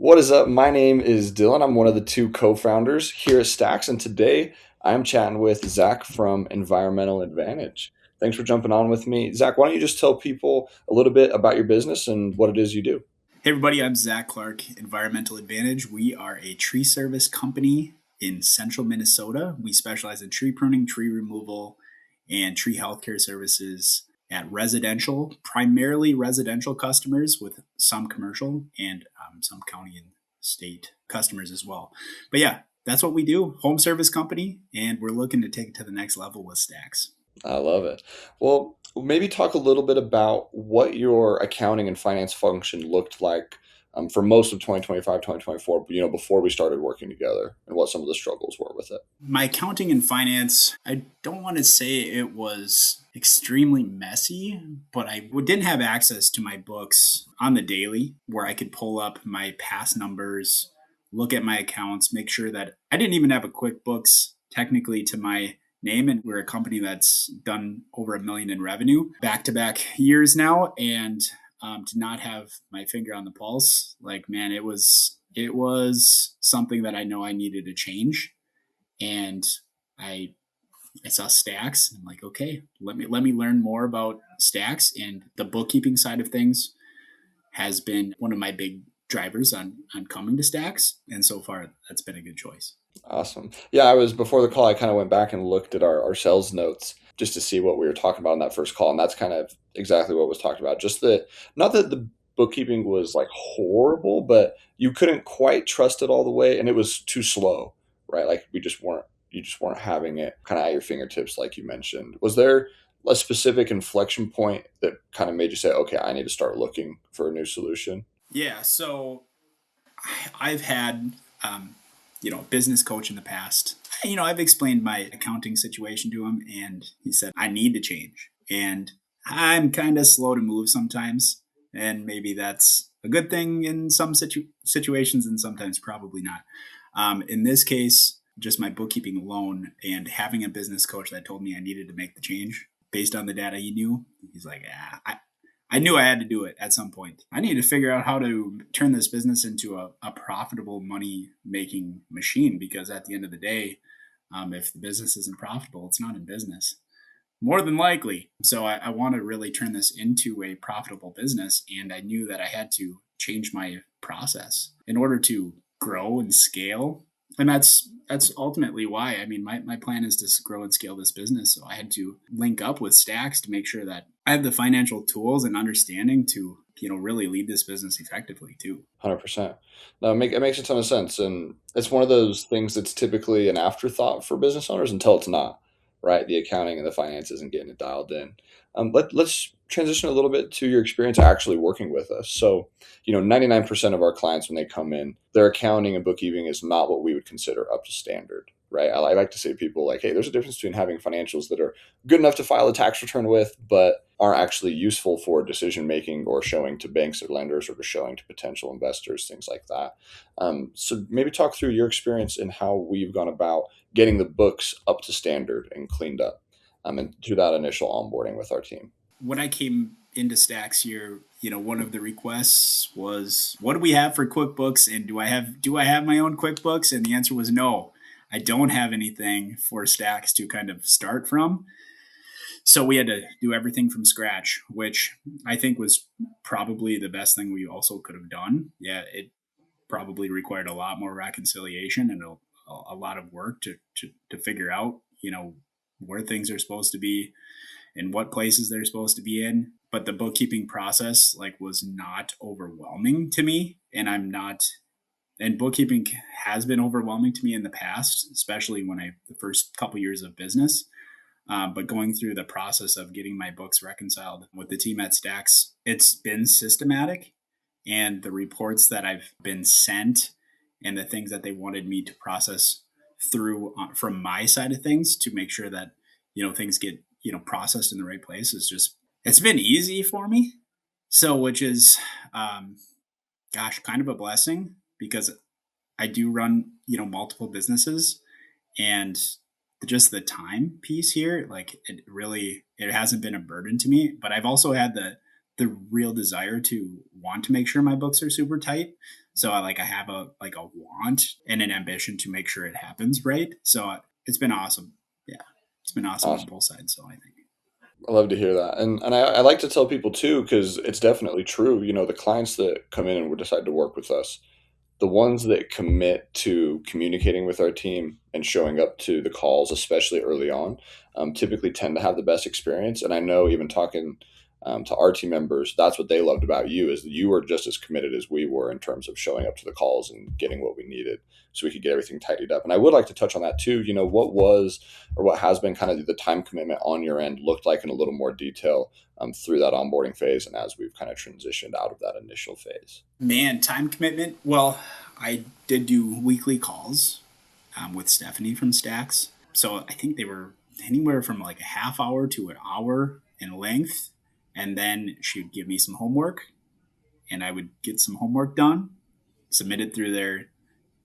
What is up? My name is Dylan. I'm one of the two co-founders here at STAXX, and today I'm chatting with Zack from Environmental Advantage. Thanks for jumping on with me. Zack, why don't you just tell people a little bit about your business and what it is you do? Hey everybody, I'm Zack Clark, Environmental Advantage. We are a tree service company in central Minnesota. We specialize in tree pruning, tree removal, and tree healthcare services at residential, primarily residential customers with some commercial and some county and state customers as well. But yeah, that's what we do, home service company, and we're looking to take it to the next level with STAXX. I love it. Well, maybe talk a little bit about what your accounting and finance function looked like for most of 2025, 2024, before we started working together and what some of the struggles were with it. My accounting and finance, I don't want to say it was extremely messy, but I didn't have access to my books on the daily where I could pull up my past numbers, look at my accounts, make sure that I didn't even have a QuickBooks technically to my name. And we're a company that's done over $1 million in revenue back to back years now. And to not have my finger on the pulse, like, man, it was something that I know I needed to change. And I I saw STAXX. And I'm like, okay, let me learn more about STAXX, and the bookkeeping side of things has been one of my big drivers on coming to STAXX. And so far, that's been a good choice. Awesome. Yeah, I was before the call, I kind of went back and looked at our sales notes just to see what we were talking about in that first call. And that's kind of exactly what was talked about. Just that, not that the bookkeeping was like horrible, but you couldn't quite trust it all the way. And it was too slow, right? Like you just weren't having it kind of at your fingertips, like you mentioned. Was there a specific inflection point that kind of made you say, okay, I need to start looking for a new solution? Yeah. So I've had, a business coach in the past. I've explained my accounting situation to him, and he said, I need to change. And I'm kind of slow to move sometimes. And maybe that's a good thing in some situations, and sometimes probably not. In this case, just my bookkeeping alone and having a business coach that told me I needed to make the change based on the data he knew, he's like, I knew I had to do it at some point. I need to figure out how to turn this business into a profitable money making machine, because at the end of the day, if the business isn't profitable, it's not in business. More than likely. So I want to really turn this into a profitable business. And I knew that I had to change my process in order to grow and scale. And that's ultimately why. I mean, my plan is to grow and scale this business. So I had to link up with STAXX to make sure that I have the financial tools and understanding to, really lead this business effectively too. 100%. No, it makes a ton of sense. And it's one of those things that's typically an afterthought for business owners until it's not, right? The accounting and the finance isn't getting it dialed in. Let's transition a little bit to your experience actually working with us. So, 99% of our clients, when they come in, their accounting and bookkeeping is not what we would consider up to standard, right? I like to say to people like, hey, there's a difference between having financials that are good enough to file a tax return with, but aren't actually useful for decision making or showing to banks or lenders or just showing to potential investors, things like that. So maybe talk through your experience and how we've gone about getting the books up to standard and cleaned up, and through that initial onboarding with our team. When I came into STAXX here, one of the requests was, what do we have for QuickBooks, and do I have my own QuickBooks? And the answer was no. I don't have anything for STAXX to kind of start from. So we had to do everything from scratch, which I think was probably the best thing we also could have done. Yeah, it probably required a lot more reconciliation and a lot of work to figure out, where things are supposed to be and what places they're supposed to be in. But the bookkeeping process was not overwhelming to me, and bookkeeping has been overwhelming to me in the past, especially the first couple years of business. But going through the process of getting my books reconciled with the team at STAXX, it's been systematic. And the reports that I've been sent and the things that they wanted me to process through from my side of things to make sure that, things get, processed in the right place it's been easy for me. So, which is, kind of a blessing, because I do run, multiple businesses, and just the time piece here, it hasn't been a burden to me. But I've also had the real desire to want to make sure my books are super tight. So I have a want and an ambition to make sure it happens right. So it's been awesome. Yeah, it's been awesome on Awesome. both sides. So I think. I love to hear that, and I like to tell people too because it's definitely true. You know, the clients that come in and would decide to work with us, the ones that commit to communicating with our team and showing up to the calls, especially early on, typically tend to have the best experience. And I know even talking to our team members, that's what they loved about you is that you were just as committed as we were in terms of showing up to the calls and getting what we needed so we could get everything tidied up. And I would like to touch on that too. You know, what was or what has been kind of the time commitment on your end looked like in a little more detail through that onboarding phase and as we've kind of transitioned out of that initial phase. Man, time commitment. Well, I did do weekly calls with Stephanie from STAXX. So I think they were anywhere from like a half hour to an hour in length. And then she would give me some homework and I would get some homework done, submit it through their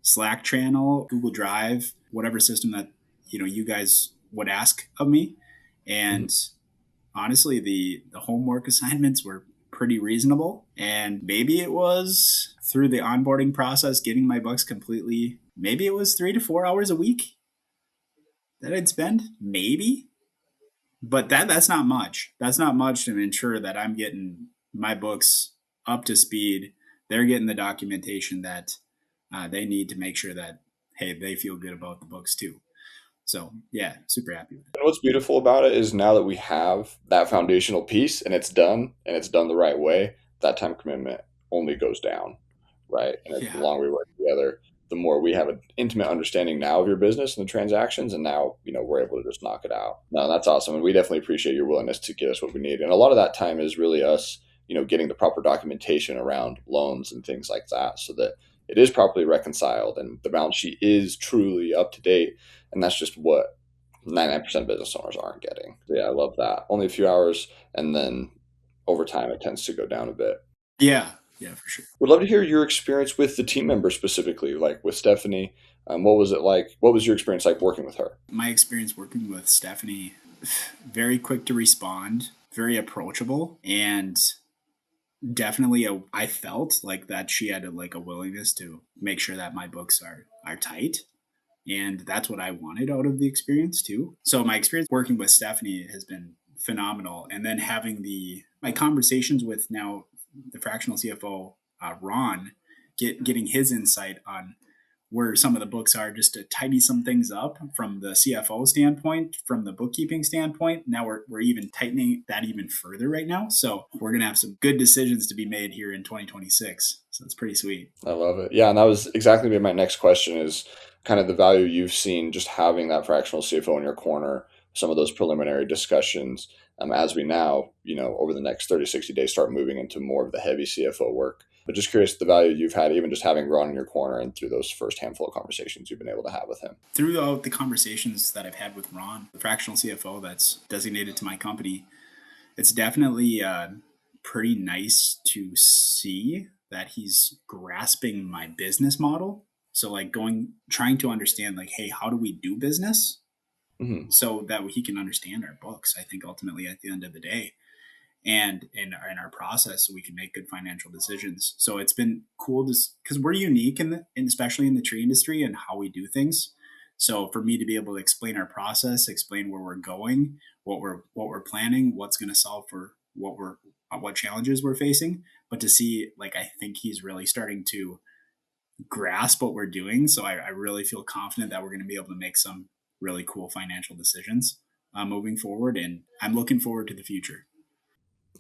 Slack channel, Google Drive, whatever system that you guys would ask of me. Mhm. And honestly, the homework assignments were pretty reasonable. And maybe it was through the onboarding process, getting my books completely. Maybe it was 3 to 4 hours a week that I'd spend. Maybe, but that's not much. That's not much to ensure that I'm getting my books up to speed. They're getting the documentation that they need to make sure that hey, they feel good about the books too. So yeah, super happy with it. And what's beautiful about it is now that we have that foundational piece and it's done the right way, that time commitment only goes down, right? And the Yeah. longer we work together, the more we have an intimate understanding now of your business and the transactions, and now we're able to just knock it out. No, that's awesome, and we definitely appreciate your willingness to get us what we need. And a lot of that time is really us, getting the proper documentation around loans and things like that, so that it is properly reconciled and the balance sheet is truly up to date. And that's just what 99% of business owners aren't getting. So, yeah, I love that. Only a few hours, and then over time, it tends to go down a bit. Yeah. Yeah, for sure. Would love to hear your experience with the team member specifically, like with Stephanie. What was it like? What was your experience like working with her? My experience working with Stephanie, very quick to respond, very approachable, and definitely I felt like that she had a willingness to make sure that my books are tight. And that's what I wanted out of the experience too. So my experience working with Stephanie has been phenomenal. And then having the my conversations with now the fractional CFO Ron, getting his insight on where some of the books are just to tidy some things up from the CFO standpoint, from the bookkeeping standpoint. Now we're even tightening that even further right now. So we're going to have some good decisions to be made here in 2026. So it's pretty sweet. I love it. Yeah, and that was exactly my next question is kind of the value you've seen just having that fractional CFO in your corner, some of those preliminary discussions, as we now, over the next 30, 60 days start moving into more of the heavy CFO work. But just curious the value you've had even just having Ron in your corner and through those first handful of conversations you've been able to have with him. Throughout the conversations that I've had with Ron, the fractional CFO that's designated to my company, it's definitely pretty nice to see that he's grasping my business model. So trying to understand like, hey, how do we do business? Hmm. So that he can understand our books. I think ultimately at the end of the day, and in our process, so we can make good financial decisions. So it's been cool to because we're unique especially in the tree industry and how we do things. So for me to be able to explain our process, explain where we're going, what we're planning, what's going to solve for what challenges we're facing, but to see like I think he's really starting to grasp what we're doing. So I really feel confident that we're going to be able to make some really cool financial decisions moving forward, and I'm looking forward to the future.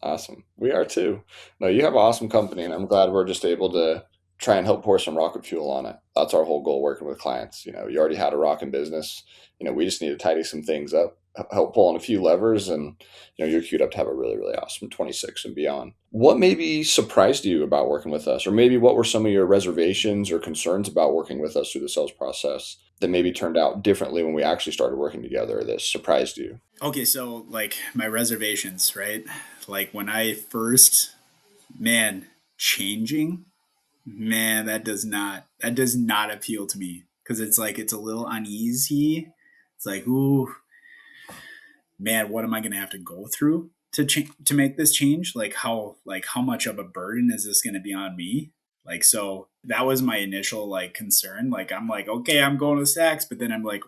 Awesome. We are too. No, you have an awesome company, and I'm glad we're just able to try and help pour some rocket fuel on it. That's our whole goal working with clients. You already had a rocking business. We just need to tidy some things up, help pull on a few levers, and you're queued up to have a really, really awesome 26 and beyond. What maybe surprised you about working with us, or maybe what were some of your reservations or concerns about working with us through the sales process that maybe turned out differently when we actually started working together that surprised you? Okay, so like my reservations, right? Like when I first, man, changing, man, that does not appeal to me because it's like it's a little uneasy. It's like, ooh, man, what am I going to have to go through to make this change? Like how much of a burden is this going to be on me? Like, so that was my initial like concern. Like, I'm like, okay, I'm going with STAXX, but then I'm like,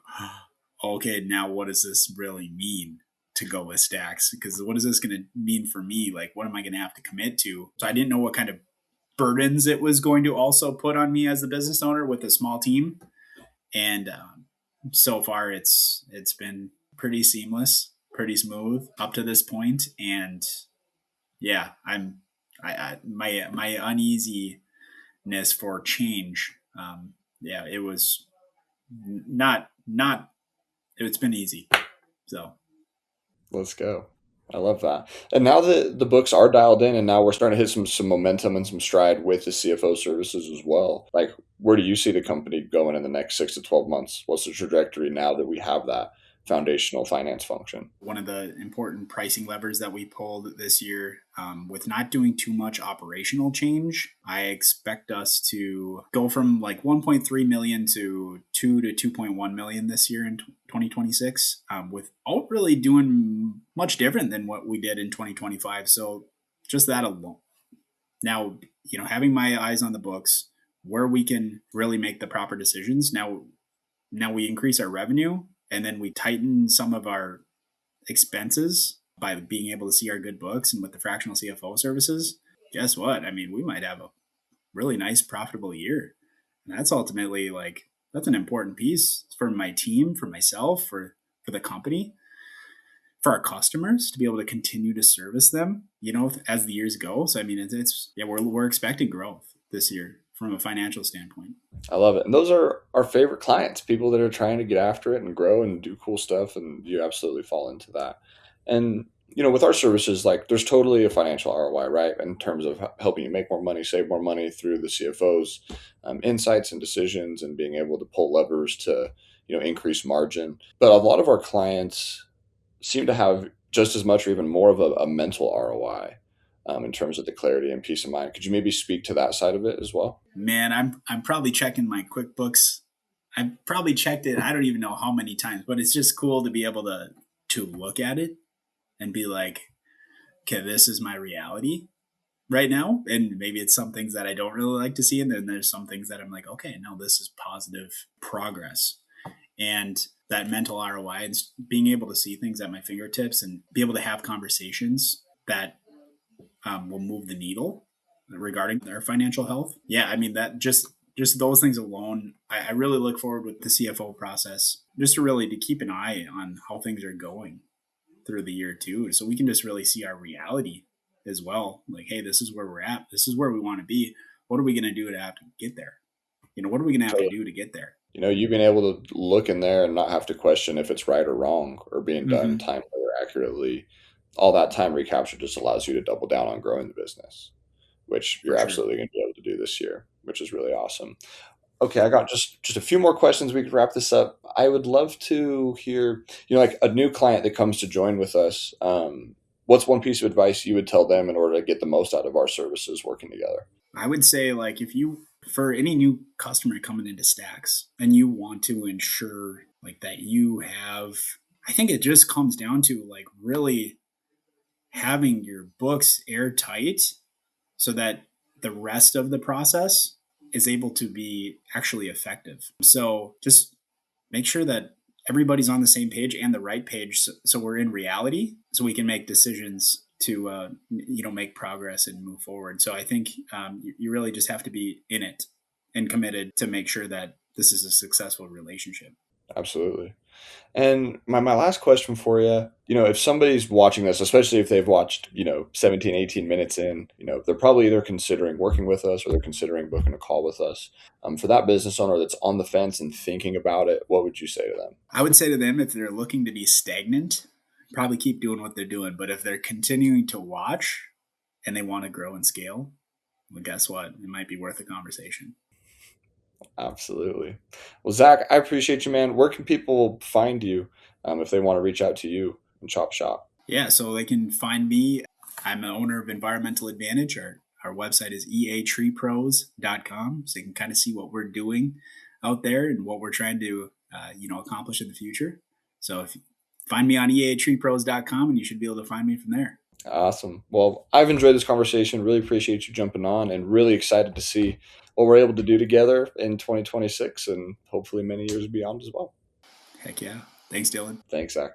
okay, now what does this really mean to go with STAXX? Because what is this going to mean for me? Like, what am I going to have to commit to? So I didn't know what kind of burdens it was going to also put on me as the business owner with a small team. And so far, it's been pretty seamless, pretty smooth up to this point. And yeah, my uneasiness for change. Yeah, it was not. It's been easy. So Let's go. I love that. And now that the books are dialed in, and now we're starting to hit some momentum and some stride with the CFO services as well. Like, where do you see the company going in the next 6 to 12 months? What's the trajectory now that we have that foundational finance function? one of the important pricing levers that we pulled this year, with not doing too much operational change, I expect us to go from like 1.3 million to 2 to 2.1 million this year in 2026, without really doing much different than what we did in 2025. So just that alone. Now, having my eyes on the books where we can really make the proper decisions. Now we increase our revenue and then we tighten some of our expenses by being able to see our good books and with the fractional CFO services. Guess what? I mean, we might have a really nice profitable year. And that's ultimately like that's an important piece for my team, for myself, for the company, for our customers to be able to continue to service them, as the years go. So I mean, it's yeah, we're expecting growth this year from a financial standpoint. I love it. And those are our favorite clients, people that are trying to get after it and grow and do cool stuff. And you absolutely fall into that. And, with our services, like there's totally a financial ROI, right? In terms of helping you make more money, save more money through the CFO's insights and decisions and being able to pull levers to, increase margin. But a lot of our clients seem to have just as much or even more of a mental ROI in terms of the clarity and peace of mind. Could you maybe speak to that side of it as well? Man, I'm probably checking my QuickBooks. I've probably checked it. I don't even know how many times, but it's just cool to be able to look at it and be like, okay, this is my reality right now. And maybe it's some things that I don't really like to see, and then there's some things that I'm like, okay, no, this is positive progress. And that mental ROI and being able to see things at my fingertips and be able to have conversations that will move the needle regarding their financial health. Yeah, I mean that just those things alone, I really look forward with the CFO process just to keep an eye on how things are going through the year too, so we can just really see our reality as well. Like, hey, this is where we're at. This is where we want to be. What are we going to do to have to get there? What are we going to have to Totally. do to get there? You've been able to look in there and not have to question if it's right or wrong or being done Mm-hmm. timely or accurately. All that time recapture just allows you to double down on growing the business, which For you're sure. absolutely going to be able to do this year, which is really awesome. Okay, I got just a few more questions. We could wrap this up. I would love to hear, like a new client that comes to join with us. What's one piece of advice you would tell them in order to get the most out of our services working together? I would say, like, if you, for any new customer coming into STAXX and you want to ensure like that you have, I think it just comes down to like really having your books airtight so that the rest of the process is able to be actually effective. So just make sure that everybody's on the same page and the right page, so we're in reality, so we can make decisions to make progress and move forward. So I think you really just have to be in it and committed to make sure that this is a successful relationship. Absolutely. And my last question for you, if somebody's watching this, especially if they've watched, 17, 18 minutes in, they're probably either considering working with us or they're considering booking a call with us. For that business owner that's on the fence and thinking about it, what would you say to them? I would say to them, if they're looking to be stagnant, probably keep doing what they're doing. But if they're continuing to watch and they want to grow and scale, well, guess what? It might be worth a conversation. Absolutely. Well, Zach, I appreciate you, man. Where can people find you if they want to reach out to you and chop shop? Yeah, so they can find me. I'm the owner of Environmental Advantage. Our website is eatreepros.com. So you can kind of see what we're doing out there and what we're trying to accomplish in the future. So if you find me on eatreepros.com, and you should be able to find me from there. Awesome. Well, I've enjoyed this conversation. Really appreciate you jumping on, and really excited to see what we're able to do together in 2026 and hopefully many years beyond as well. Heck yeah. Thanks, Dylan. Thanks, Zach.